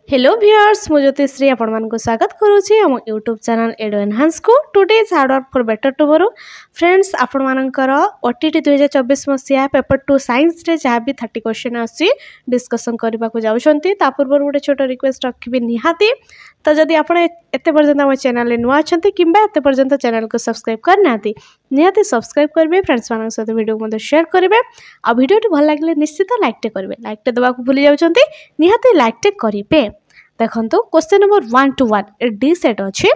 Hello viewers मु ज्योतिश्री आपण मानक स्वागत करुच्ची आम यूट्यूब चैनल एडो एनहांस को today's hard work for better tomorrow. Friends आपण मानकर ओटीटी 2024 मसीहा पेपर 2 साइंस रे जहाँ भी 30 क्वेश्चन आसी डिस्कसन करने को जाउछंती ता पूर्व गोटे छोट रिक्वेस्ट रखिबे निहाती। तो जदि आपण एते पर्यंत हम चैनल रे नुआ अछंती किंबा एते पर्यंत चैनल को सब्सक्राइब करनाती निहाती सब्सक्राइब करबे, फ्रेंड्स मानक साथ वीडियो को शेयर करबे आ वीडियो भल लागले निश्चित लाइक टे करबे। लाइक टे दबा को भूली जाउछंती निहाती लाइक टे करिबे। देखो question number 1 to 1 D set अच्छे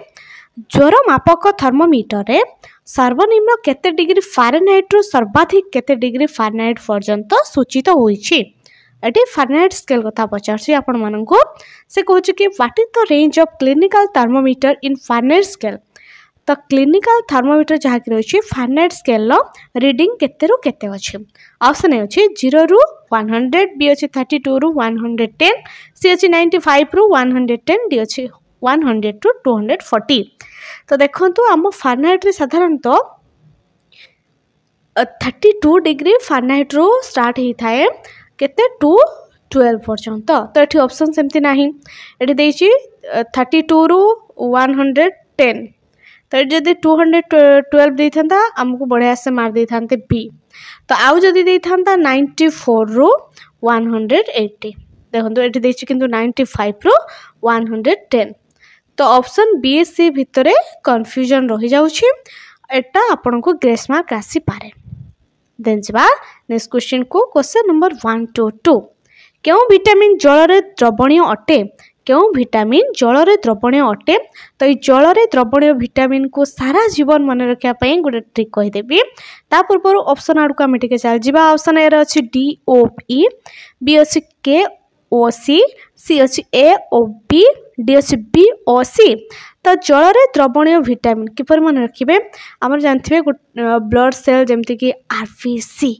ज्वर मापक थर्मोमीटर रे सर्वनिम्न केते डिग्री फारेनहाइट रु सर्वाधिक केते डिग्री फारेनहाइट पर्यंत सूचित होईछि। एटी फारेनहाइट स्केल कथा पचारछि आपण माननको से कहूछि कि what is the range of clinical thermometer in Fahrenheit scale. तो क्लिनिकल थर्मोमीटर जहाँ की रही फारेनहाइट स्केल रीडिंग केते रु केते अछि। ऑप्शन ए अछि 0 रु 100, बी अछि 32 रु 110, सी अछि 95 रु 110, डी अछि 100 टू 240। तो देखंतु आम फारेनहाइट रे साधारणतः 32 डिग्री फारेनहाइट रु स्टार्ट ही थाए केते टू 12 पर्यंत। तो ये ऑप्शन सेमती नाही, ये देछि 32 रु 110। तो जदि 212 देता आमको बढ़िया से मार दे था बी। तो आउ जदि देता 94 रु 180। देखो ये देखिए किंतु 95 रु 110। तो ऑप्शन बी सी भितर कन्फ्यूजन रही जाउछि, एटा आपन को ग्रेस मार्क आसी पारे। देन जबा नेक्स्ट क्वेश्चन को क्वेश्चन नंबर 1 to 2 क्यों विटामिन जल रे द्रवणीय अटे। क्यों विटामिन जल रे द्रवणीय अटे। तो ये जल रे द्रवणीय विटामिन को सारा जीवन मन रखा गोटे ट्रिक कहीदेवी। ता पूर्व ऑप्शन आड़ को आम टे चल जावा। ऑप्शन ए अच्छी DOE, बी अच्छी KOC, सी अच्छी AOB, डी अच्छी BOC। तो जल रे द्रवणीय विटामिन किपर मन रखिए आम जानते ब्लड सेल जमती कि RBC,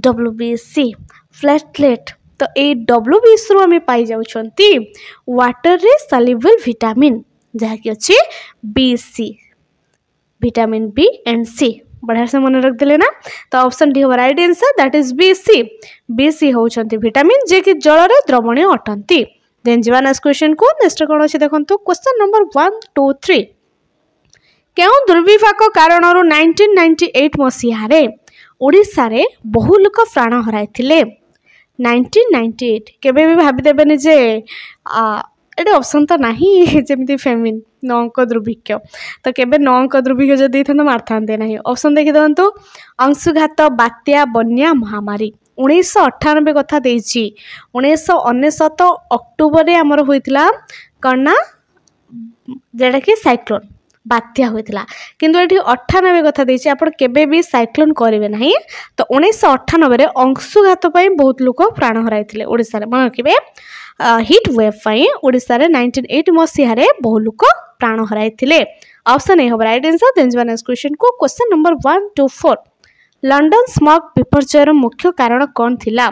WBC, प्लेटलेट। तो ये WBC रु आम पाई जाउछंती वाटर रे सल्युबल विटामिन जहाँ कि अच्छी BC, vitamin B and C। बढ़िया से मन रख दिले ना। तो ऑप्शन डी हो right answer, that is BC। BC होउछंती विटामिन जे कि जल रे द्रवणीय अटंती। देन जीवा नेक्स्ट क्वेश्चन को। नेक्स्ट कोन अछि देखंतु क्वेश्चन नंबर 1 to 3 केउ दुर्विपाक कारणरू 1998 मसीहा रे ओडिसा रे बहु लोक प्राण हराइथिले। 1998 केबे भी भाभी देबेनि जे एटे ऑप्शन तो नहीं जमी फेमिन 9 अंक दुर्भिक्ष। तो केबे 9 अंक दुर्भिक्ष जब देते मारते ना। ऑप्शन देखी दिखाँ अंशुघात, बात्या, बन्या, महामारी। 1998 कथा देछि। 1999 अक्टोबर रे आमर होइतिला कणना जेटा कि साइक्लोन बात्या होइतिला, किंतु एठी 98 कथा देछि। आपण केबे भी साइक्लोन करिवे नाही। तो 1998 रे अंशुघात पई बहुत लोक प्राण हराइथिले ओडिसा रे। मन रखिबे हिट वेव पई ओडिसा रे 1980 मसीहा रे बहु लोक प्राण हराइथिले। ऑप्शन ए हो राइट आंसर। देन जवा नेक्स्ट क्वेश्चन को question number 1 to 4 London smog विपर्जयर मुख्य कारण कौन थिला।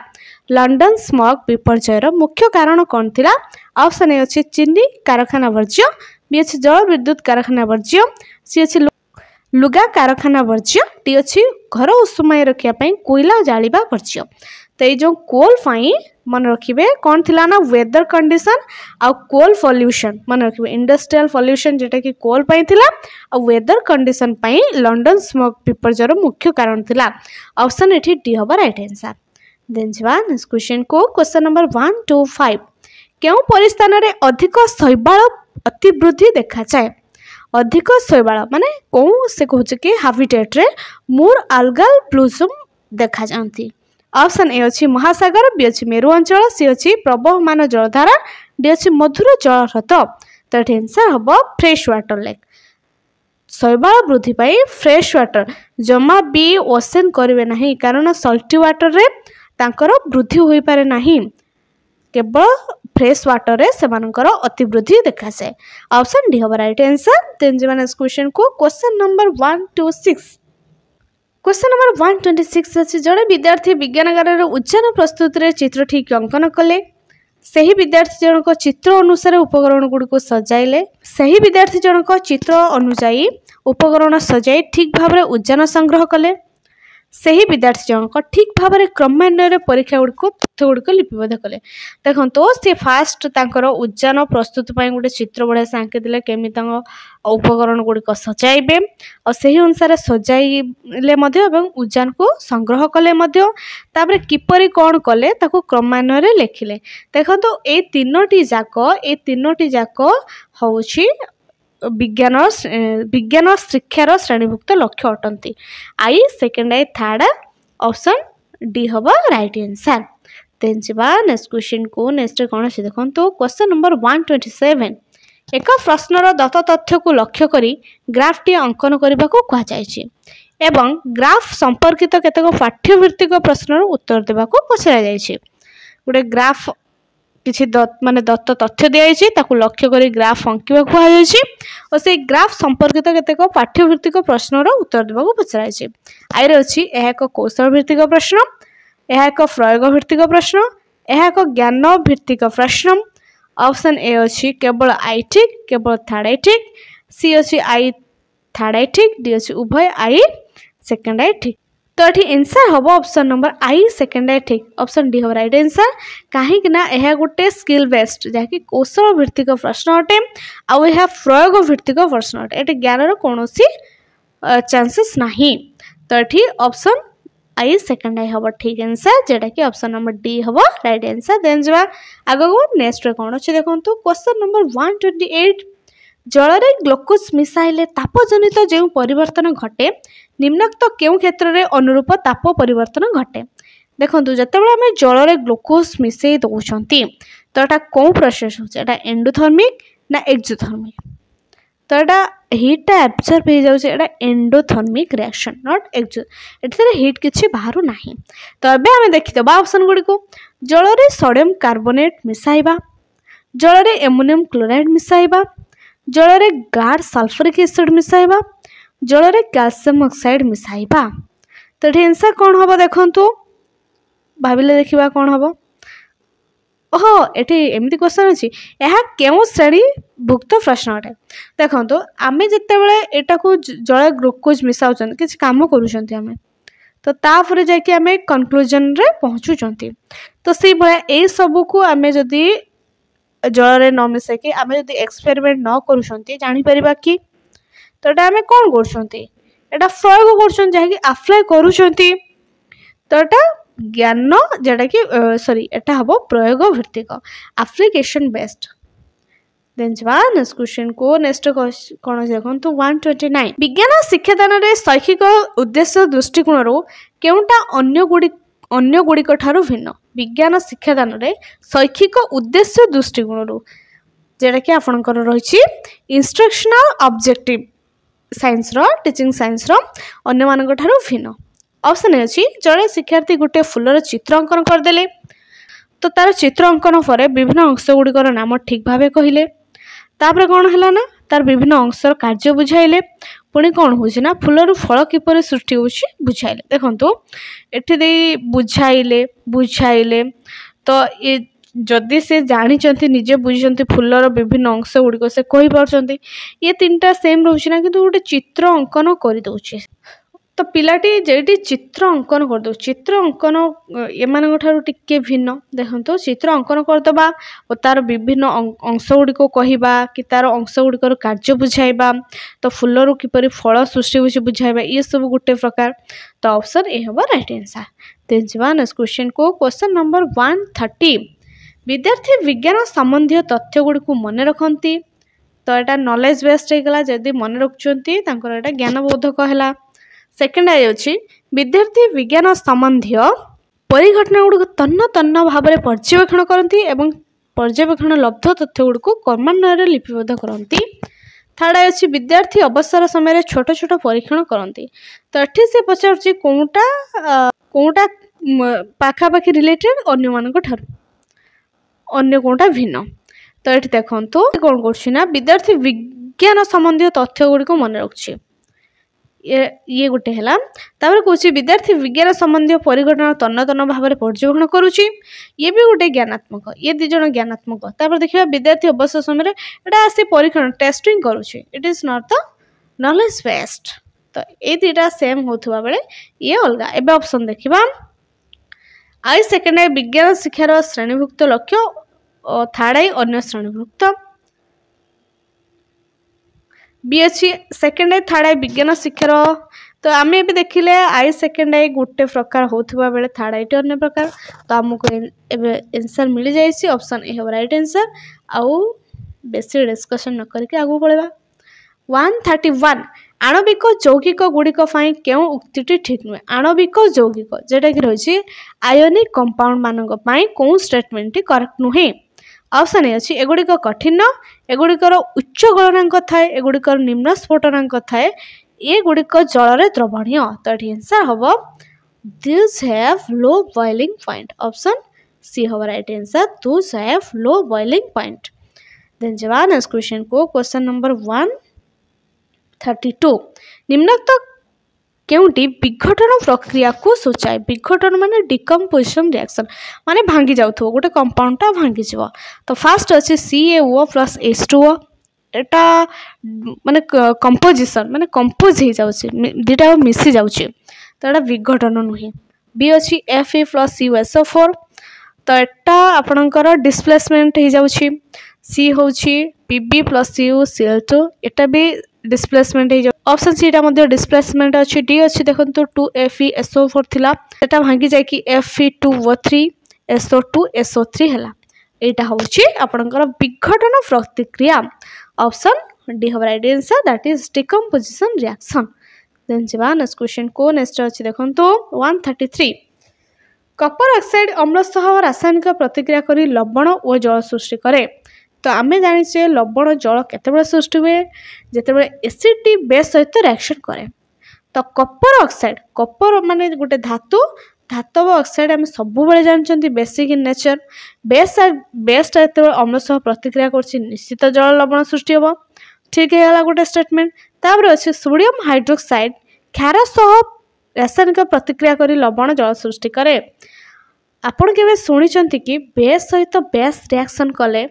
लंडन स्मॉग विपर्जयर मुख्य कारण कौन थिला। ऑप्शन ए अछि चीनी कारखाना वर्ज्य, बी अछि जल विद्युत कारखाना वर्ज्य, सी अछि लुगा कारखाना वर्ज्य, डी अछि घर उष्माय रखिया पई कोयला जालिबा वर्ज्य। तो ये जो कोल फाई मन रखिए कौन थिला ना वेदर कंडीशन आ कोल पॉल्यूशन मन रखिए। इंडस्ट्रियल पॉल्यूशन जेटा कि कोल पाई थिला आ वेदर कंडीशन पाई लंडन स्मॉग विपर्जयर मुख्य कारण थिला। ऑप्शन एठी डी होबा राइट आंसर। देन जवा नेक्स्ट क्वेश्चन को क्वेश्चन नंबर 1 to 5 केउ परिस्थान रे अधिक शैवाल अतिवृद्धि देखा जाए। अधिक शैवाल माने कौन से कहूछ कि हाबिटेट रे मोर अल्गाल ब्लूसम देखा जाती। ऑप्शन ए अच्छी महासागर, बी अच्छी मेरु अंचल, सी अच्छी प्रवहमान जलधारा, डी अच्छी मधुर जलह्रद। तो ये आंसर हम फ्रेश वाटर लेक। शैवाल वृद्धि पाई फ्रेश वाटर जमा भी ओशन करेंगे ना, कारण सल्टी वाटर रे तांकर वृद्धि हो पारे नहीं, केवल फ्रेश वाटर रे सेमानकर अतिवृद्धि देखा जाए। ऑप्शन डी हम राइट आंसर। देन जवा नेक्स्ट क्वेश्चन को question number 1 to 6 question number 126 अच्छी जड़े विद्यार्थी विज्ञानगार उद्यान प्रस्तुति रे चित्र ठीक अंकन कले। सही विद्यार्थी जनक चित्र अनुसार उपकरण गुड़िक सजाइले। सही विद्यार्थी जनक चित्र अनुसार उपकरण सजाई ठीक भाव में उद्यान संग्रह कले। ସେହି ବିଦ୍ୟାर्थୀ ଜଣକ ଠିକ୍ ଭାବରେ କ୍ରମାନ୍ୱୟରେ ପରୀକ୍ଷା ଗୁଡ଼ିକୁ ତଥ୍ୟ ଗୁଡ଼ିକ ଲିପିବଦ୍ଧ କଲେ। ଦେଖନ୍ତୁ ସେ ଫାଷ୍ଟ ତାଙ୍କର ଉଦ୍ଯାନ ପ୍ରସ୍ତୁତି ପାଇଁ ଗୋଟେ ଚିତ୍ର ବଢ଼ିଆ ସେ ଆଙ୍କିଦେଲେ, କେମିତି ତାଙ୍କ ଉପକରଣ ଗୁଡ଼ିକ ସଜାଇବେ ଆଉ ସେହି ଅନୁସାରେ ସଜାଇଲେ ମଧ୍ୟ ଏବଂ ଉଦ୍ଯାନକୁ ସଂଗ୍ରହ କଲେ ମଧ୍ୟ, ତାପରେ କିପରି କ'ଣ କଲେ ତାକୁ କ୍ରମାନ୍ୱୟରେ ଲେଖିଲେ। ଦେଖନ୍ତୁ ଏଇ ତିନୋଟି ଯାକ ହେଉଛି ବିଜ୍ଞାନ ଶିକ୍ଷାର ଶ୍ରେଣୀଭୁକ୍ତ ଲକ୍ଷ୍ୟ ଅଟନ୍ତି। I, second I, third option D ହେବ ରାଇଟ୍ ଆନ୍ସର୍। ଦେନ୍ ଯିବା ନେକ୍ସଟ କ୍ୱେଶ୍ଚିନ୍ କୁ। ନେକ୍ସଟ କ'ଣ ଅଛି ଦେଖନ୍ତୁ, କ୍ୱେଶ୍ଚନ୍ ନମ୍ବର 127। ଏକ ପ୍ରଶ୍ନର ଦତ୍ତ ତଥ୍ୟକୁ ଲକ୍ଷ୍ୟ କରି ଗ୍ରାଫଟିଏ ଅଙ୍କନ କରିବାକୁ କୁହାଯାଇଛି ଏବଂ ଗ୍ରାଫ ସମ୍ପର୍କିତ କେତେକ ପାଠ୍ୟଭିତ୍ତିକ ପ୍ରଶ୍ନର ଉତ୍ତର ଦେବାକୁ ପଚରାଯାଇଛି। ଗୋଟେ ଗ୍ରାଫ କିଛି ଦତ୍ତ ତଥ୍ୟ ଦିଆଯାଇଛି, ତାକୁ ଲକ୍ଷ୍ୟ କରି ଗ୍ରାଫ ଅଙ୍କିବାକୁ କୁହାଯାଇଛି ଓ ସେଇ ଗ୍ରାଫ ସମ୍ପର୍କିତ କେତେକ ପାଠ୍ୟଭିତ୍ତିକ ପ୍ରଶ୍ନର ଉତ୍ତର ଦେବାକୁ ପଚରାଯାଇଛି। ଆଇରେ ଅଛି ଏହା ଏକ କୌଶଳ ଭିତ୍ତିକ ପ୍ରଶ୍ନ, ଏହା ଏକ ପ୍ରୟୋଗ ଭିତ୍ତିକ ପ୍ରଶ୍ନ, ଏହା ଏକ ଜ୍ଞାନ ଭିତ୍ତିକ ପ୍ରଶ୍ନ। ଅପସନ୍ ଏ ଅଛି କେବଳ ଆଇ ଠିକ୍, କେବଳ ଥାର୍ଡ ଆଇ ଠିକ୍, ସି ଅଛି ଆଇ ଥାର୍ଡ ଆଇ ଠିକ୍, ଡି ଅଛି ଉଭୟ ଆଇ ସେକେଣ୍ଡ ଆଇ ଠିକ୍। तो ये आंसर हम option number I second I ठीक, ऑप्शन डी हम राइट आंसर। कहीं यह गोटे स्किल बेस्ड जहाँकि कौशल भित्तिक प्रश्न अटे आउ यह प्रयोग भित्तिक प्रश्न अटे, ये ज्ञान कौन चांसेस नहीं। तो ये ऑप्शन आई सेकेंड आई हम ठीक आंसर, जेटा कि ऑप्शन नंबर डी हम राइट आंसर। देन जा आग को नेक्स्ट कौन अच्छे देखो, क्वेश्चन नंबर 128 जल में ग्लुकोज मिसाइले तापजनित जो परिवर्तन घटे निम्नोक्त क्यों क्षेत्र में अनुरूप ताप परिवर्तन घटे। देखो जिते आम जल में ग्लुकोज मिसई दौरान तो यहाँ कौन प्रोसेस होता एंडोथर्मिक ना एक्सोथर्मिक। तो यहाँ हिटा एब्जर्व हो जाए एंडोथर्मिक रिएक्शन नॉट एक्सो, ये हिट किसी बाहर ना। तो ये आम देखीदे ऑप्शन गुड़ी, जल में सोडियम कार्बोनेट मिसाइबा, जल में एमोनियम क्लोराइड मिसाइबा, जल में गाढ़ सल्फ्यूरिक एसिड मिसाइबा, जल में कैल्शियम ऑक्साइड मिसाइबा। तो ये आंसर कौन हम देखु भाविले देखा कौन हम। ओहो ये एमती क्वेश्चन अच्छी, यह क्यों श्रेणीभुक्त प्रश्न अटे। देखो आम जितेबाला यहाँ को जल ग्लुकोज मिसाऊ कि कम करें तो तापर जाकि आम कनक्लूजन रे पहुँचुंट। तो से भाया यही सबको आम जदि जल में न मिसेक आम जब एक्सपेरिमेंट न करूँ कि तो ये आम कौन कर प्रयोग कर जहाँकि आप्लाय करूँ। तो यहाँ ज्ञान जेटा कि सॉरी एटा हम प्रयोग भित्तिक एप्लिकेशन बेस्ड। देन जा नेक्स्ट क्वेश्चन को। नेक्स्ट कौन देखो 129 विज्ञान शिक्षादान में शैक्षिक उद्देश्य दृष्टिकोण केउटा अन्य गुड़िक ठारू भिन्न। विज्ञान शिक्षादान में शैक्षिक उद्देश्य दृष्टिकोण जेटा कि आपणकर रही instructional objective science teaching science अन्य मान ठारू भिन्न। ऑप्शन ए अच्छी जड़े शिक्षार्थी गोटे फुलर चित्र अंकन करदे तो तार चित्र अंकन पर विभिन्न अंश गुड़िकर नाम ठीक भाव कहले, तापर कौन है ना तार विभिन्न अंशर कार्य बुझाइले, पुणी कौन होना फुलर फल किपर सृष्टि होची बुझाइले। देखो ये बुझाइले तो ये जदि से जानी निजे बुझी फुलर विभिन्न अंश गुड़िक से कहीपर ये तीनटा सेम रोचे ना, कि गोटे चित्र अंकन करदे। तो पिलाटी जेटी चित्र अंकन करदे, चित्र अंकन एमान ठारू टिके भिन्न। देखो चित्र अंकन करदबा और तार विभिन्न अंश गुड़िक कहवा कि तार अंश गुड़िकर कार्य बुझाइबा, तो फुलर किपरि फल सृष्टि होची बुझाइबा, ये सब गोटे प्रकार। तो ऑप्शन ए हम राइट आंसर। देन जा नेक्स्ट क्वेश्चन को। क्वेश्चन नंबर 130 विद्यार्थी विज्ञान संबंधी तथ्य गुड़ी को मन रखती। तो यहाँ नॉलेज बेस्ड होगा, जदि मन रखुंट यहाँ ज्ञानबोधक है। सेकेंड आई अच्छी विद्यार्थी विज्ञान संबंधी परिघटना गुड़ तन्न तन्न भाव में पर्यवेक्षण करती और पर्यवेक्षण लब्ध तथ्य गुड़ को क्रमान्वय लिपिबद्ध करती। थर्ड आई अच्छी विद्यार्थी अवसर समय छोट छोट परीक्षण करती। तो ये से पचार कौटा पाखापाखि रिलेटेड अन्य मान अन्य कौटा भिन्न। तो ये देखो कौन करना विद्यार्थी विज्ञान संबंधी तथ्य गुड़ी मन रखुच्छे, ये गोटे है। तापर कौन विद्यार्थी विज्ञान संबंधी परिघटना तन्न तन्न भाव में पर्यवेक्षण करुच्ची, ये भी गोटे ज्ञानात्मक, ये दिज ज्ञानात्मक। तापर देखिए विद्यार्थी अवसर समय यहाँ आसी परीक्षण टेस्टिंग करुच्ची, it is not the knowledge based. तो ये दुटा सेम होता बेले ये अलग एवं ऑप्शन देखा आई सेकेंड आई विज्ञान शिक्षार श्रेणीभुक्त लक्ष्य थर्ड आई अन्य श्रेणीभुक्त बी अच्छी सेकेंड आई थर्ड आई विज्ञान शिक्षार तो आम ए देखिले आई सेकेंड आई गोटे प्रकार होता बेले थर्ड आई अन्य प्रकार तो आमको एनसर मिल जाए ऑप्शन ए हम राइट आंसर आउ बेसी डिस्कशन न करके आगू बढ़ा 131 आणविक यौगिक गुड़िक क्यों उक्ति ठीक नुहे आणविक यौगिक जेटा कि रही आयोनिक कंपाउंड मान कौ स्टेटमेंट करेक्ट नुहे ऑप्शन ए अच्छी एगुड़िक कठिन एगुड़िकर उच्च गलनांक थाए एगुड़िकर निम्न स्फोटनांक थाए ये गुड़िक जल द्रवणीय तो ये आंसर हम this have low boiling point option C हम right answer this have low boiling point then जवाब नेक्स्ट क्वेश्चन को क्वेश्चन नंबर 132 निम्नोक्त केउटी विघटन प्रक्रिया को सूचाए विघटन माने डिकम्पोजिशन रिएक्शन माने भांगी जाउथो गोटे कंपाउंड टा भांगी जीवो तो फास्ट अछि CaO + H2O एटा माने कंपोजिशन माने कंपोज हो जाउछि दुटा मिसी जाउछि तो एटा विघटन नुहे बी अछि Fe + CuSO4 तो एटा आपणकर डिस्प्लेसमेंट हो जाउछि सी होछि Pb + CuCl2 एटा भी डिस्प्लेसमेंट हो ऑप्शन सी टा मध्ये डिस्प्लेसमेंट अछि डी अछि देखंतु 2FeSO4 थिला सेटा भांगी जाय कि Fe2O3 SO2SO3 हला एटा होछि आपणकर विघटन प्रतिक्रिया ऑप्शन डी हम right answer that is decomposition reaction then जवाब नेक्स्ट क्वेश्चन को नेक्स्ट अछि देखंतु 133 कपर ऑक्साइड अम्ल सह रासायनिक प्रतिक्रिया करी लवण और जल सृष्टि करे तो आम जाने लवण जल केते सृष्टि हुए जिते एसिड बेस सहित रिएक्शन करे तो कपर ऑक्साइड कपर माने गोटे धातु धातव ऑक्साइड आम सब जानते बेसिक इन नेचर बेसटा जो अम्ल सह प्रतिक्रिया कर निश्चित जल लवण सृष्टि हम ठीक है गोटे स्टेटमेंट तापर अच्छे सोडियम हाइड्रोक्साइड क्षार सह रासायनिक प्रतिक्रिया करी लवण जल सृष्टि करे आपण केबे सुनिचंती कि बेस सहित बेस रिएक्शन कले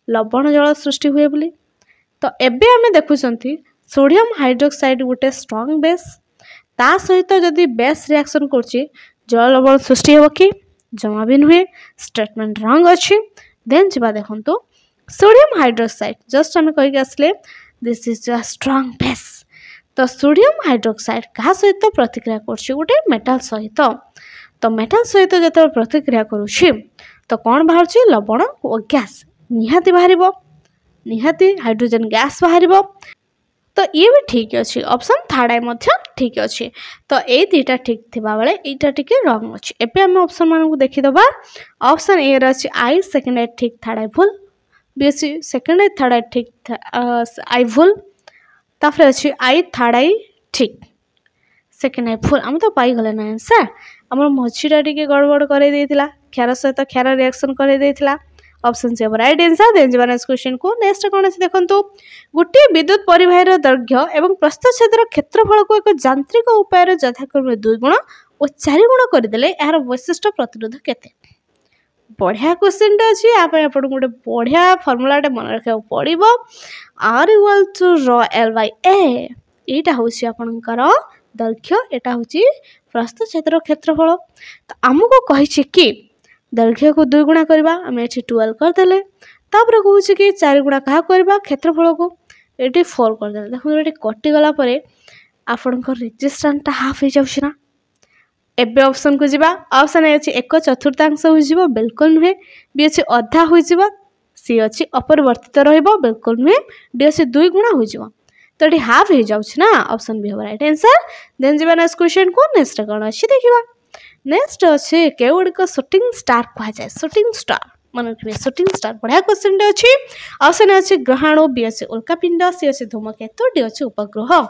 लवण जल सृष्टि हुए बोली तो एबे आमे देखुचंती सोडियम हाइड्रोक्साइड गोटे स्ट्रांग बेस ता सहित जदि बेस रिएक्शन करछि जल लवण सृष्टि हो कि जमा भी नुहे स्टेटमेंट रंग अच्छी देन जबा देखंतु सोडियम हाइड्रोक्साइड जस्ट आमे कहि आसले this is a strong base तो सोडियम हाइड्रोक्साइड क्या सहित प्रतिक्रिया करछि गोटे मेटल सहित तो मेटल सहित जब प्रतिक्रिया करुछि तो कौन बाहर लवण और गैस निहाती बाहर निहाती हाइड्रोजन गैस बाहर तो ये भी ठीक अच्छे ऑप्शन थर्ड आई ठीक अच्छे तो ये दुटा ठीक थिबा बेले एटा टिके रंग अच्छे एबे हम ऑप्शन मान देखीदबा ऑप्शन ए रही आई सेकेंड आई ठीक थर्ड आई भूल बी अच्छी सेकेंड आई थर्ड आई ठीक आई भूल तापर अच्छी आई थर्ड आई ठीक सेकेंड आई भूल आम तो पाईगले ना आंसर आम मझीटा टिके गड़बड़ कर क्षार सहित क्षार रिएक्शन कर ऑप्शन से राइट आंसर देन जब नेक्स्ट क्वेश्चन को नेक्स्ट कौन अच्छे देखंतु गोटे विद्युत परिवाहर दैर्घ्य एवं प्रस्थछेदर क्षेत्रफल को एक यांत्रिक उपाय यथाक्रमे 2 गुण और 4 गुण करदेले यार वैशिष्ट्य प्रतिरोध केते बढ़िया क्वेश्चन अच्छी आपन गोटे बढ़िया फर्मुलाटे मन रखा पड़ो R=L/A यहाँ हूँ आपणकर दैर्घ्य यहाँ हूँ प्रस्थछेदर क्षेत्रफल तो आमको कही कि दैर्घ्य को 2 गुणा करवा आम ये 12 करदे तापर कहूँ कि 4 गुणा क्या करवा क्षेत्रफल को ये 4 करदे देखो ये कटिगला आपणकर रेजिस्टेंस हाफ हो जाऊँ एबे ऑप्शन को जीवा ऑप्शन ए अच्छी 1/4 हो बिल्कुल नुहे बी अच्छी अधा हो सी अच्छी अपरिवर्तित रहिबो बिल्कुल नुहे डी अच्छी 2 गुणा हो तो ये हाफ हो जाऊँ ना ऑप्शन बी हम राइट आंसर देन जीवा नेक्स्ट क्वेश्चन को नेक्स्ट कौन अच्छी देखा नेक्स्ट अच्छे केउड़िक शूटिंग स्टार कह जाए शूटिंग स्टार मन रखिए शूटिंग स्टार बढ़िया क्वेश्चन अच्छी ऑप्शन अच्छे ग्रहाणु बी अच्छे उल्कापिंड सी अच्छे धूमकेतु डी अच्छे उपग्रह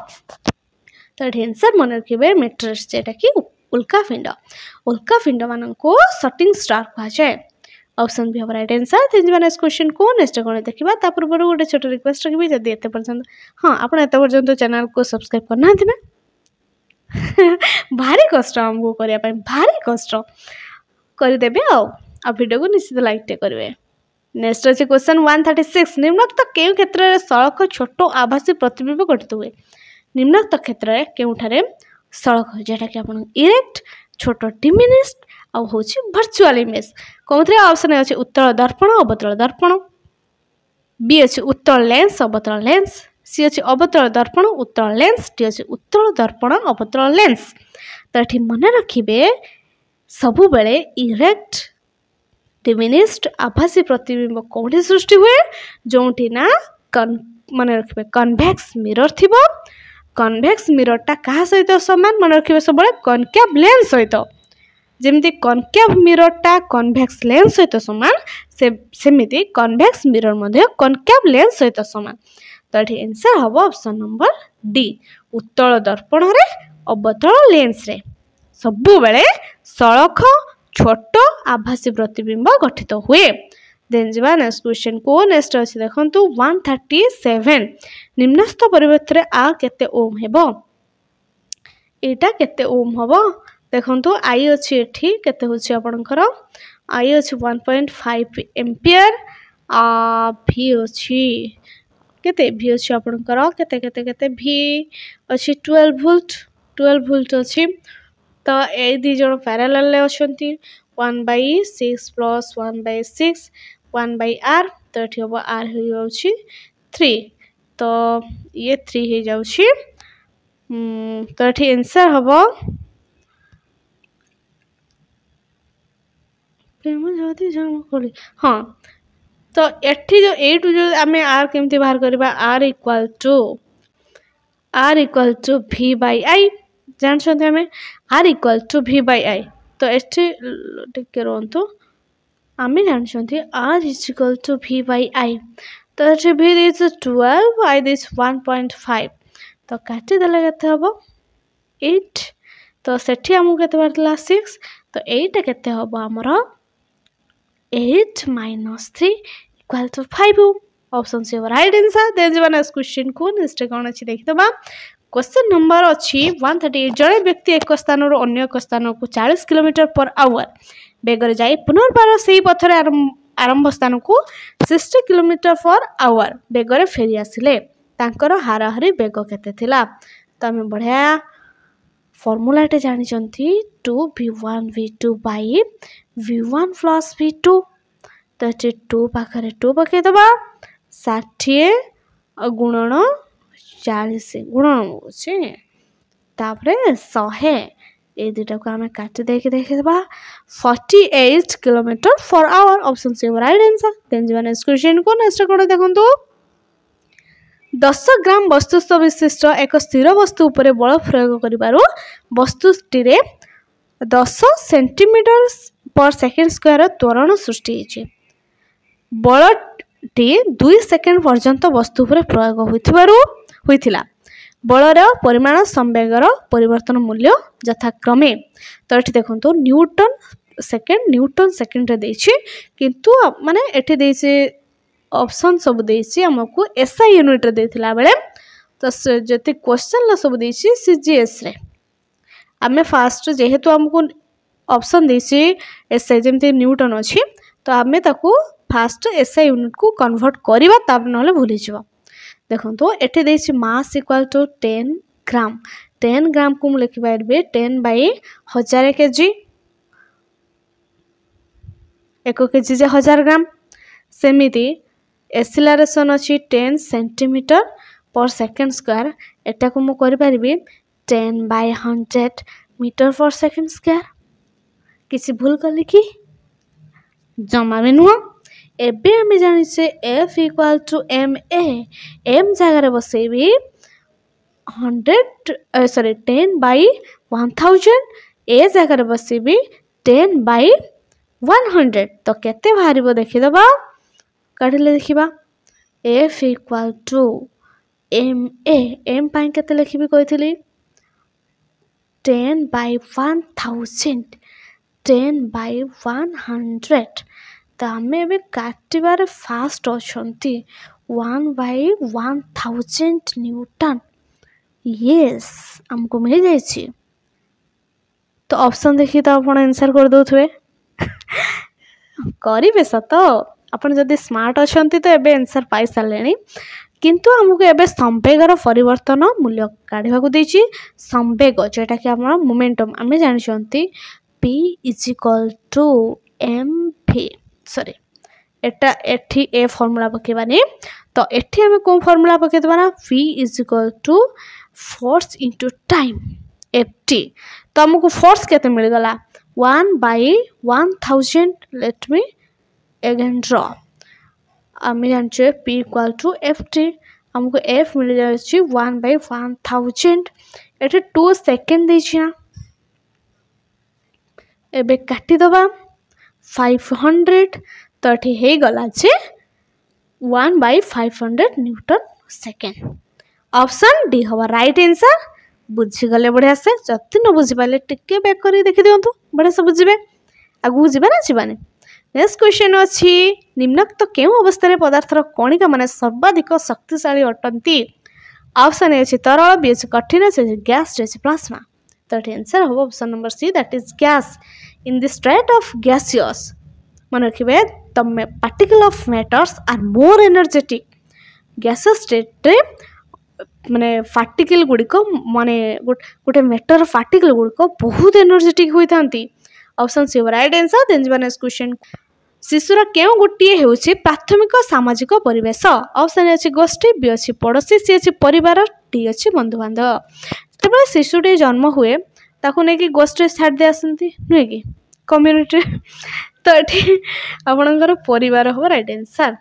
तो ये आंसर मन रखिए मेट्रस जेटा कि उल्कापिंड मान को शूटिंग स्टार कह जाए ऑप्शन भी हम right answer then next question को नेक्स्ट कौन देखा ता पूर्व गोटे छोट रिक्वेस्ट रखी जब एत पर्यंत हाँ आप एत चैनल को सब्सक्राइब करना ना भारी कष्ट आमको करने भारी कष्ट करदेवे आ वीडियो को निश्चित लाइक करेंगे नेक्स्ट अच्छे क्वेश्चन 136 निम्नोक्त केउ क्षेत्र में सड़क छोट आभासी प्रतिबिंब गठित हुए निम्नोक्त क्षेत्र में केउठारे सड़क जेटा कि आपन इरेक्ट छोट डिमिनिस्ड आ होची वर्चुअल इमेज कोथरे ऑप्शन अछि उत्तल दर्पण अवतल दर्पण बी अछि उत्तल लेंस अवतल लेंस सी अछि अवतल दर्पण उत्तल लेंस डी अछि उत्तल दर्पण अवतल लेंस तो एठी मन रखिबे सबु बेले इरेक्ट डिमिनिस्ड आभासी प्रतिबिंब कोठी सृष्टि हुए जोंठी ना मन रखिबे कन्वेक्स मिरर थिबो कन्वेक्स मिरर टा कहा सहित समान मन रखिबे सब बेले कनकेव लेंस सहित जेमती कनकेव मिरर टा कन्वेक्स लेंस सहित समान सेमिति कन्वेक्स मिरर मध्ये कनकेव लेंस सहित समान तो एठी आंसर हबो ऑप्शन नंबर डी उत्तल दर्पण रे अवतल लेंस रे सबु बेले सड़क छोट आभासी प्रतिबिंब गठित हुए देन जीवा नेक्स्ट क्वेश्चन को नेक्स्ट अछि देखंतु 137 निम्नस्थ परिवर्तन रे आ केते ओम हेबो एटा केते ओम हबो देखंतु आई अछि एठी केते होछि आपनकर आई अछि 1.5 एम्पियर आ भी अछि केते भी अछि आपनकर केते केते केते भी अछि 12 वोल्ट अछि तो ए दी जण पैरेलल ले अछंती 1/6 प्लस 1/6 1/r तो एठी हबो r हो जाउछि 3 तो ये 3 हो जाउछि तो एठी आंसर हबो प्रेम जदी जाम कोली हां तो एठी जो ए टू जो हमें r केमती बाहर करबा r इक्वल टू v/i जान छथि हमें r इक्वल टू v/i तो एठी टिके रहंतु आमे जान छथि r is equal to v/i तो एठी v इज 12 i इज 1.5 तो काटी देले केते हबो 8 तो सेठी हमु केते बारला 6 तो 8 केते हबो हमरो 8 - 3 इक्वल टू 5 ऑप्शन से राइट आंसर दे जीवन नेक्स्ट क्वेश्चन को नेक्स्ट कोन अछि देखितबा क्वेश्चन नंबर अछि 138 जड़े व्यक्ति एक स्थान रो अन्य एक स्थान को 40 किलोमीटर पर आवर बेगर जाई पुनर्बार सेही पथरे आरंभ स्थान को 60 किलोमीटर पर आवर बेगर फेरी आसिले तांकर हाराहारी बेग केते थिला तो हम बढ़िया फॉर्मूला टे जानि चंती 2v1 v2 bye v1 plus v2 तो 2 पाखरे 2 पके दबा 60 गुणन 40 गुणन होछि तापरे 100 ए दुटा को हमें काट दे के देखे दबा 48 किलोमीटर पर आवर ऑप्शन से राइट आंसर देन जीवन नेक्स्ट क्वेश्चन को नेक्स्ट कोन देखंतु 10 ग्राम वस्तुस्थ विशिष्ट एक स्थिर वस्तु उपरे बल प्रयोग करिबारो वस्तुटी रे 10 सेंटीमीटर पर सेकंड स्क्वायर त्वरण सृष्टि होछि बलटी 2 सेकंड पर्यंत वस्तु उपरे प्रयोग होइथिला बलर परिमाण संवेगर परिवर्तन मूल्य यथाक्रमे तो एठी देखंतु न्यूटन सेकंड रे देछि किंतु माने एठी देछि ऑप्शन सब देछि हमकु एसआई यूनिट रे देथिला बेले तो जति क्वेश्चन ल सब देछि सीजीएस रे हमें फास्ट जेहेतु हमकु ऑप्शन देछि एसआई जेमति न्यूटन अछि तो हमें ताकू फास्ट एसआई यूनिट को कन्वर्ट करिबा तब नले भूली जिवो देखंतु एठी देछि मास इक्वल टू 10 ग्राम को लिखि पारबे 10/1000 केजी 1 केजी जे 1000 ग्राम सेमिति एक्सेलरेशन अछि 10 सेंटीमीटर पर सेकंड स्क्वायर एटा को मु करि पारबी 10/100 मीटर पर सेकंड स्क्वायर किसी भूल कर लिखी जमा भी नुह एबे हमें जानि से f equal to m a m जगह रे बसेबी 10/1000 ए जगह रे बसेबी 10/100 तो केते बाहरिबो देखि दबा काढले देखिबा f equal to m a m पाई केते लिखिबी कहितली 10/100 तो आम ए काटार फास्ट अच्छा 1/1000 न्यूटन यस हमको मिल जाए तो ऑप्शन देखिए तो आप आंसर कर दे करेंगे सत आपड़ जदि स्मार्ट अच्छा तो एबे आंसर पाई सारे किंतु आमको एबे संवेगर परिवर्तन मूल्य काढ़ा देछि संवेग जेटा कि हमर मोमेंटम आमे जानिछंती p = mv सॉरी एटा एठी ए फार्मूला पकेबानी तो एठी हमें कोन फार्मूला पके देबा ना v = force into time ft तो हमको फोर्स केते मिल गला 1/1000 लेट मी अगेन ड्रॉ आमे जानछे p = ft हमको f मिल जाछि 1/1000 एठी 2 सेकंड देछि ना एबे काटी दबा 500 तो ये हे गला जे 1/500 न्यूटन सेकेंड ऑप्शन डी हवा राइट आंसर बुझी गले बढ़िया से जति न बुझी पाले टिके बैक करी देखि दियंतु बढ़िया से बुझिबे आगु जिबा ना जिबानी नेक्स्ट क्वेश्चन अछि निम्नलिखित केउ अवस्था रे पदार्थर कणिका माने सर्वाधिक शक्तिशाली अटंती ऑप्शन ए अछि तरल बी अछि कठिन से गैस जे अछि प्लाज्मा तो आंसर हो option number C that is gas in the state of gaseous मन रखिबे तमे particle of matters are more energetic gaseous state रे माने पार्टिकल गुडिक माने गोटे मैटर पार्टिकल गुडिक बहुत एनर्जेटिक होई थांती option C right answer then जीवन नेक्स्ट क्वेश्चन शिशुर केउ गोटिए हेउछि प्राथमिक सामाजिक परिवेश ऑप्शन ए अछि गोष्ठी बी अछि पड़ोसी सी अछि परिवार डी अछि बंधु बांधव तबे शिशुटे जन्म हुए ताकू नै कि गोष्ठी छाड़ दे आसंती नै कि कम्युनिटी तो ये आपणकर परिवार हम राइट आंसर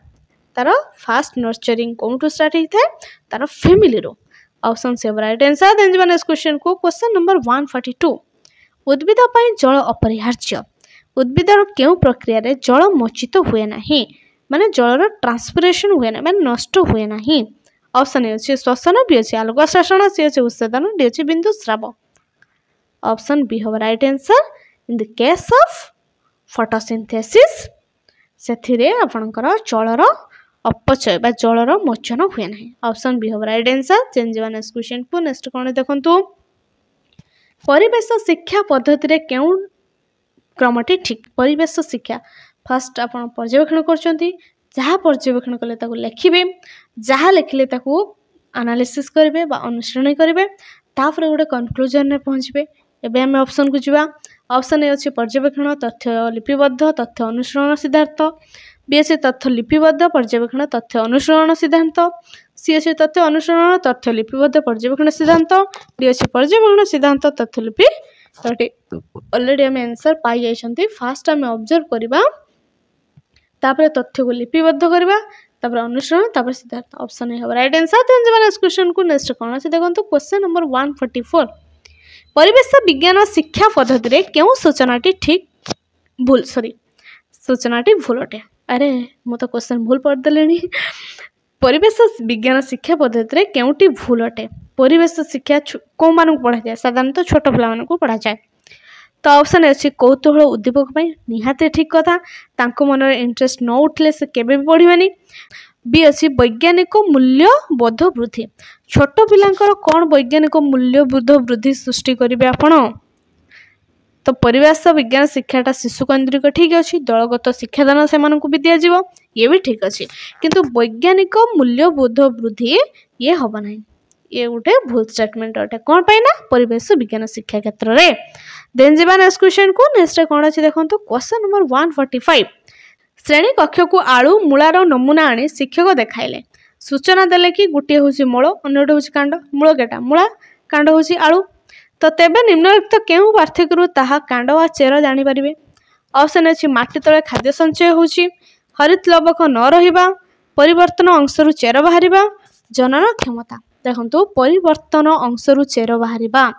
तार फास्ट नर्चरिंग कौन टू स्टार्ट होता है तार फैमिली रो ऑप्शन से राइट आंसर देन जीवन नेक्स्ट क्वेश्चन को क्वेश्चन नंबर 142 उद्भिद पई जल अपरिहार्य उद्भिदर केउ प्रक्रिया रे जल मोचित हुए नाही माने जलर ट्रांसपिरेशन हुए ना माने नष्ट हुए नाही ऑप्शन ए अछि श्वसन बी अछि आलोक शोषण सी अछि उत्सर्जन डी अछि बिंदु स्राव ऑप्शन बी हो right answer in the case of photosynthesis से आपणकर जलर अपचय बा जलर मोचन हुए ना ऑप्शन बी हो right answer change next question को नेक्स्ट कौन देखंतु परिवेश शिक्षा पद्धति रे केउ क्रमटी ठीक परिवेश शिक्षा फर्स्ट आपण पर्यवेक्षण करछंती जहाँ पर्यवेक्षण कले ताको लिखिबे जहाँ लिखले ताको एनालिसिस करिवे बा अनुसरण करिवे तापर गोटे कंक्लूजन रे पहुंचबे एबे हम ऑप्शन को जिबा ऑप्शन ए अछि पर्यवेक्षण तथ्य लिपिबद्ध तथ्य अनुसरण सिद्धांत बी अछि तथ्य लिपिबद्ध पर्यवेक्षण तथ्य अनुसरण सिद्धांत सी अछि तथ्य अनुसरण तथ्य लिपिबद्ध पर्यवेक्षण सिद्धांत डी अछि पर्यवेक्षण सिद्धांत तथ्य लिपि तटे ऑलरेडी हम आंसर पाई जाइछंती फास्ट हम ऑब्जर्व करबा तापर तथ्य को लिपिबद्ध करबा तापर अनुसरण तापर सिद्धांत option A right answer then जब नेक्स्ट क्वेश्चन को नेक्स्ट कोन अछि देखंतु क्वेश्चन नंबर 144 परिवेश विज्ञान शिक्षा पद्धति रे केउ सूचनाटी ठीक भूल सॉरी सूचनाटी भूल अटे अरे मो तो क्वेश्चन भूल पढ़ देलेनी परिवेश विज्ञान शिक्षा पद्धति रे केउटी भूल अटे परिवेश शिक्षा को मान को पढ़ा जाए साधारणतः छोट पिला मान को पढ़ा जाए तो ऑप्शन अछि कौतूहल उद्दीपक पई निहाते ठीक कथा तांको मन इंटरेस्ट न उठले से केबे भी पढ़िबानी बी अछि वैज्ञानिक मूल्य बोध वृद्धि छोट पिलांकर कोन वैज्ञानिक मूल्य बोध वृद्धि सृष्टि करिवे आपण तो परिवेश विज्ञान शिक्षाटा शिशु केन्द्रिक ठीक अच्छी दलगत शिक्षादान से भी दि जाव ये भी ठीक अच्छे किंतु वैज्ञानिक मूल्यबोध वृद्धि ये हम ना ये गोटे भूल स्टेटमेंट अटे कौन पाई ना परिवेश विज्ञान शिक्षा क्षेत्र में देन जीवा नेक्स्ट क्वेश्चन को नेक्स्ट कौन अच्छे देखो क्वेश्चन नंबर 145 श्रेणी कक्ष को आलू मूलार नमूना आनी शिक्षक देखाइले सूचना देले कि गोटे हूँ मूल अन्यटे हूँ कांड मूल केटा मूला कांड हूँ आलू तो तेबे निम्नलिखित केउ पार्थक्य ताहा कांड वा चेर जानि परिबे ऑप्शन अछि माटी तळे खाद्य संचय होछि हरित लवक न रहिबा परिवर्तन अंशरु चेर बाहरिबा जनन क्षमता देखंतु परिवर्तन अंशरु चेर बाहरिबा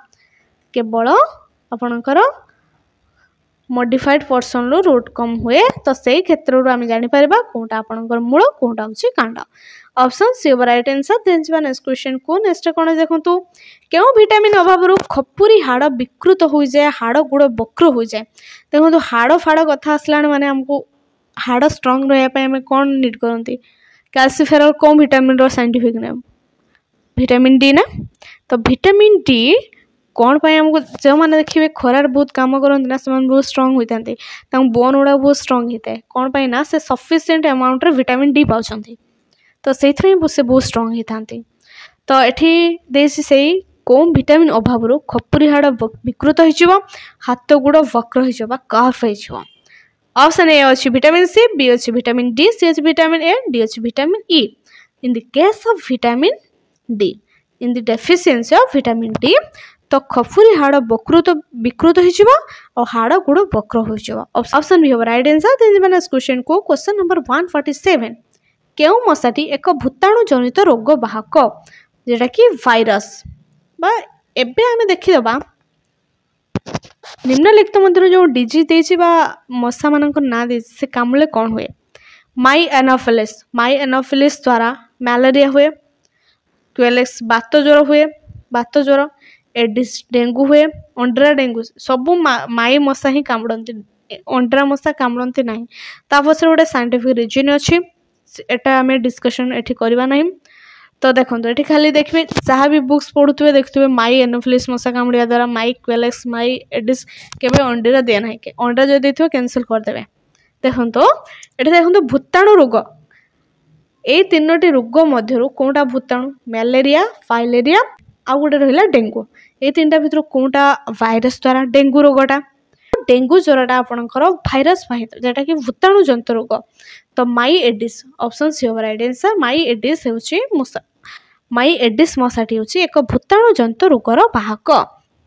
केवल आपणकर मॉडिफाइड पोर्शन रो रूट कम हुए तो सही क्षेत्र रो आमे जानि परिबा कोटा आपणकर मूल कोटा होछि कांड option C right answer then जीवा नेक्स्ट क्वेश्चन को नेक्स्ट कोन देखंतु केउ विटामिन अभाव रो खपुरी हाड़ विकृत हो जाए हाड़ गुड़ वक्र हो जाए देखो हाड़ फाड़ कथा आसला माने हमको हाड़ स्ट्रांग रहा पे हमें कौन नीड करती कैल्सीफेरल कौन विटामिन रो साइंटिफिक नेम विटामिन डी ना तो विटामिन डी कौन पाए हमको जो मैंने देखिए खरार बहुत काम करते ना से बहुत स्ट्रांग होता है बोन गुड़ा बहुत स्ट्रांग होता है कौन पाए ना से सफिशिएंट अमाउंट रे विटामिन डी पाउछंती तो से बहुत स्ट्रंग ही थांती। तो एठी देसी से कौन विटामिन अभाव खपुरी हाड़ विकृत हो हाथ गोड़ वक्र हो कर्फ हो। ऑप्शन ए अच्छी विटामिन सी, बी अच्छी विटामिन डी, सी अच्छी विटामिन ए, डी अच्छी vitamin E. In the case of vitamin D, in the deficiency of vitamin D तो खपुरी हाड़ विकृत हो हाड़ गोड़ वक्र हो। ऑप्शन बी हम राइट आंसर। क्वेश्चन को क्वेश्चन नंबर 147 केउ मशाटी एक भूताणु जनित रोग वाहक जेटा कि भाइरस बा एबे आमे देखिदबा निम्नलिखित मध्य जो डिजीज देछि बा मशा मानक ना दे से कामुले कौन हुए। माई एनोफिलिस द्वारा मैलेरिया हुए, क्वेलेक्स बात ज्वर हुए, बात ज्वर, एडिस डेंगू हुए, अंड्रा डेंगू सबू माई मशा ही कामुड़ती, अंड्रा मशा कामुड़ती ना। पछरे गोटे साइंटिफिक रिजन अच्छी एटा आमे डिस्कशन एठी करबा नहीं। तो देखो ये खाली देखिए जहाँ भी बुक्स पढ़ुवे देखुए माई एनोफिलिस मशा कामुड़ा द्वारा माई क्वेलेक्स माई एडिस केवे अंडा दिए ना अंडा जो देते कैंसल करदे। देखो ये देखो भूताणु रोग ये तीनोटी रोग मध्य कौटा भूताणु मैलेरिया, फाइलेरिया आ गोटे रहा डेंगू। ये तीन भर कौटा भाइरस द्वारा डेंगू रोगटा डेंगू ज्वरटा आपणकर भाइरस बाहित जेटा कि भूताणु जंतु रोग। तो माई Aedes option C over right answer. माई एडिस होची मशा माई एडिस मशाटी हूँ एक भूताणु जंतु रोगर वाहक।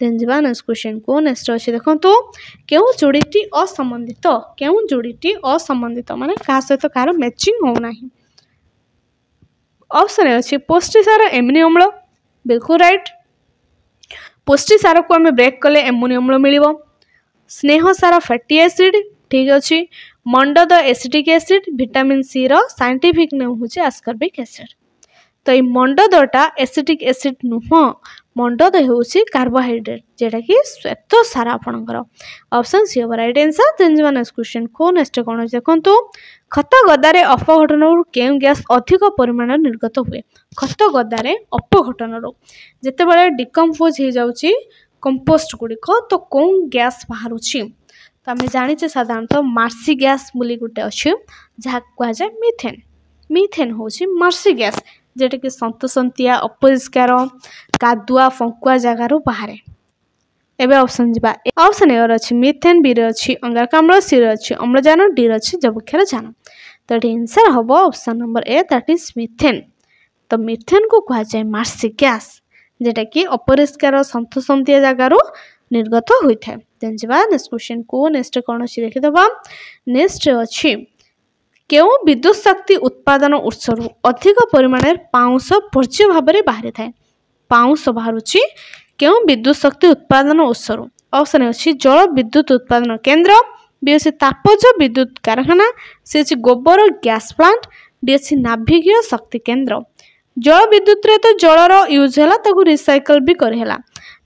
देन जा नेक्स्ट क्वेश्चन को नेक्स्ट अच्छे देखो क्यों जोड़ीटी असंबंधित माने क्या सहित कार मैचिंग होना। ऑप्शन अच्छे पुष्टिसार एमिनो अम्ल बिल्कुल राइट। पुष्टिसार को आम ब्रेक कले एमोनियम अम्ल मिल। स्नेह सार फैटी एसिड ठीक अच्छे। मंडद एसिटिक एसिड विटामिन सी रो साइंटिफिक नेम हूँ आस्कॉर्बिक एसिड। तो ये मंडदटा एसिटिक एसिड नुह मंडद होची कार्बोहाइड्रेट जेटा कि श्वेत सार आपणकर। Option C over right answer. Then जा नेक्स्ट क्वेश्चन को नेक्स्ट कौन देखो खत गदारे अपघटन केउ गैस अधिक परिमाण निर्गत हुए। खत गदारे अपघटन जिते बड़े डिकम्पोज हो जाउची कंपोस्ट गुड़िक तो कौन गैस बाहर। तो आम जाचे साधारणतः मार्सी गैस बोली गोटे अच्छे जहाँ कहुए मिथेन। मिथेन हूँ मार्सी गैस जेटा कि सन्तसंतिया अपरिष्कार कादुआ फंकुआ जगार बाहर। एबे ऑप्शन जा ऑप्शन ए अच्छी मिथेन, बी अच्छी अंगारकाम्ल, सी अच्छी अम्लजान, डी अच्छी जबक्षार जान। तो ये आंसर हम option number A that is methane. तो मिथेन को कहुए मार्सी गैस जेटा कि अपरिष्कार सन्तसंतिया जगार निर्गत होता है। देन जा नेक्स्ट क्वेश्चन को नेक्स्ट कौन अच्छी देखीदबा नेक्स्ट अच्छी क्यों विद्युत शक्ति उत्पादन उत्स अधिक परिमाण पाउंस पर्ज्य भाव में बाहरी थाए। पाउंस बाहर क्यों विद्युत शक्ति उत्पादन उत्स। ऑप्शन अच्छी जल विद्युत उत्पादन केन्द्र, बी अच्छी तापज विद्युत कारखाना, सी अच्छी गोबर गैस प्लांट, डी अच्छी नाभिकीय शक्ति केन्द्र। जल विद्युत रे तो जलर यूज है रिसाइकल भी करहला।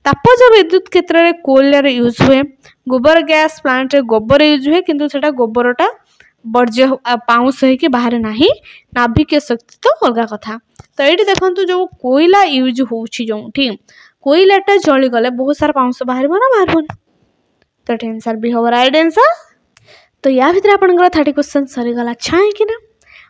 तापज विद्युत क्षेत्र में कोयलार यूज हुए। गोबर गैस प्लांट रे गोबर यूज हुए किंतु सेटा गोबरटा वर्ज्य पाउंस होके बाहर ना। नाभिकीय शक्ति तो अलग कथा। तो ये देखो जो कोयला यूज हो कोयलाटा जलीगले बहुत सारा पाउंस बाहर ना बाहर। तो आंसर भी हम राइट आंसर। तो या भर आप 30 क्वेश्चन सरीगला अच्छा है कि ना।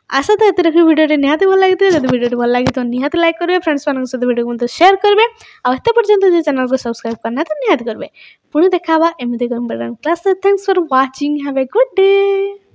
आशा था ये वीडियो निहाती भल लगी जब वीडियो भल लगी तो निहाती लाइक करेंगे फ्रेंड्स मान सहित वीडियो को शेयर करेंगे आते पर्यंत जो चैनल को सब्सक्राइब करना तो निहाती करेंगे। पुणी देखा एमती class. Thanks for watching. Have a good day.